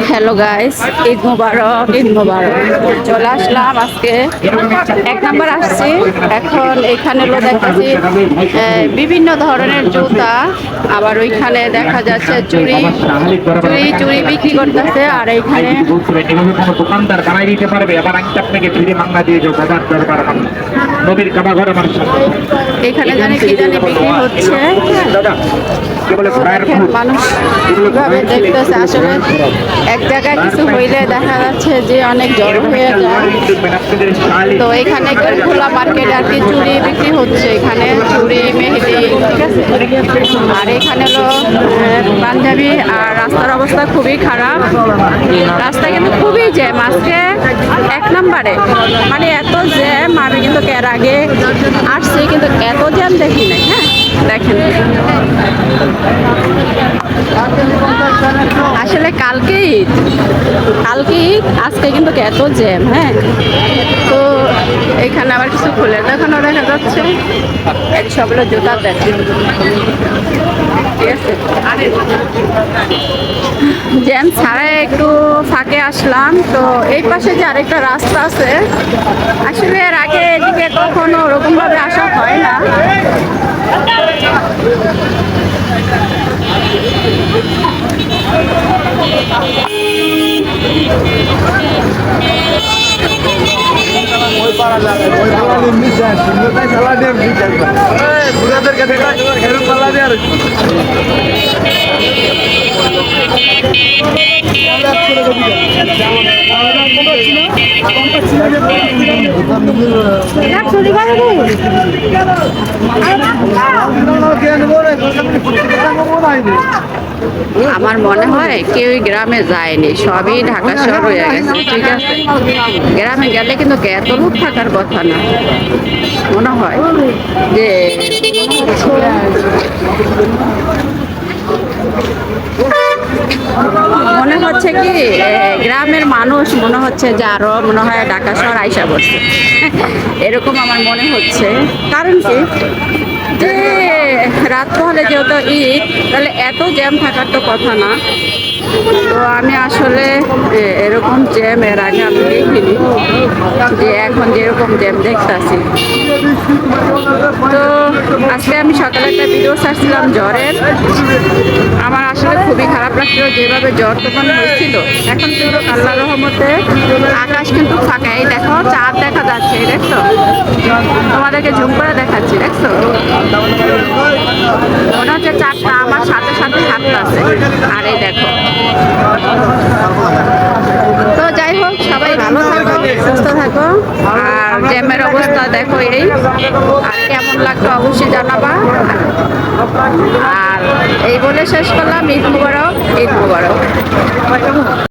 Hello guys, Eid মুবারক, ঈদ মুবারক। চলে আসলাম আজকে 1 number আসছি। এখন এইখানে দেখতেছি বিভিন্ন ধরনের জুতা, আবার ওইখানে দেখা যাচ্ছে চুড়ি চুড়ি চুড়ি বিক্রি করতেছে। আর এইখানে দোকানদার বানাই দিতে পারবে, আবার আপনাকে ফিরে মাংনা দিয়ে যাও বাজার দরবার নবীর কাবা ঘর আমার এখানে জানি কি জানি বিক্রি হচ্ছে। মানুষ কিভাবে দেখতেছে, আসলে এক জায়গায় কিছু হইলে দেখা যাচ্ছে যে অনেক জড়ো হয়ে যায়। তো এখানে খোলা মার্কেটে আর কি চুড়ি বিক্রি হচ্ছে, এখানে চুড়ি মেহেদি, ঠিক আছে। আর এখানে হলো পাঞ্জাবি। আর রাস্তার অবস্থা খুবই খারাপ, রাস্তা কিন্তু খুবই জ্যাম আজকে 1 নাম্বারে। মানে এত জ্যাম, আমি কিন্তু এর আগে আসছি কিন্তু এত জ্যাম দেখি নাই। হ্যাঁ দেখেন, আসলে কালকে ঈদ, আজকে কিন্তু এত জ্যাম। হ্যাঁ, তো এখানে আবার কিছু খুলে দেখানো দেখা যাচ্ছে। এক সবগুলো জুতা দেখেন, ঠিক আছে। জ্যাম ছাড়াই একটু ফাঁকে আসলাম। তো এই পাশে যে আরেকটা রাস্তা আছে, আসলে এর আগে এদিকে কখনো ওরকমভাবে আসা হয় না। আমার মনে হয় কেউই গ্রামে যায়নি, সবই ঢাকা শহর হয়ে গেছে, ঠিক আছে। গ্রামে গেলে কিন্তু এত লোক থাকার কথা না, মনে হয় যে মনে হচ্ছে কি গ্রামের মানুষ মনে হচ্ছে যে আরো মনে হয় ঢাকা শহর আইসা বসছে, এরকম আমার মনে হচ্ছে। কারণ কি যে রাত হলে যেহেতু ঈদ, তাহলে এত জ্যাম থাকার তো কথা না। তো আমি আসলে এরকম জ্যাম এর আগে আমি দেখিনি, যে এখন যেরকম জ্যাম দেখতেছি। তো আজকে আমি সকালে একটা ভিডিও ছাড়ছিলাম জ্বরের, আমার আসলে খুবই খারাপ লাগছিল যেভাবে জ্বর তখন হয়েছিল। এখন কিন্তু আল্লাহর রহমতে আকাশ কিন্তু ফাঁকা। এই দেখো চাঁদ দেখা যাচ্ছে, দেখছো, তোমাদেরকে ঝুম করে দেখাচ্ছি, দেখছো, মনে হচ্ছে চাঁদটা আমার সাথে সাথে হাঁটতেছে। আর এই দেখো। তো যাই হোক, সবাই ভালো থাকো, সুস্থ থাকো। আর জ্যামের অবস্থা দেখো এই। আর কেমন লাগতো অবশ্যই জানাবা। আর এই বলে শেষ করলাম। ঈদ মুবারক, ঈদ মুবারক।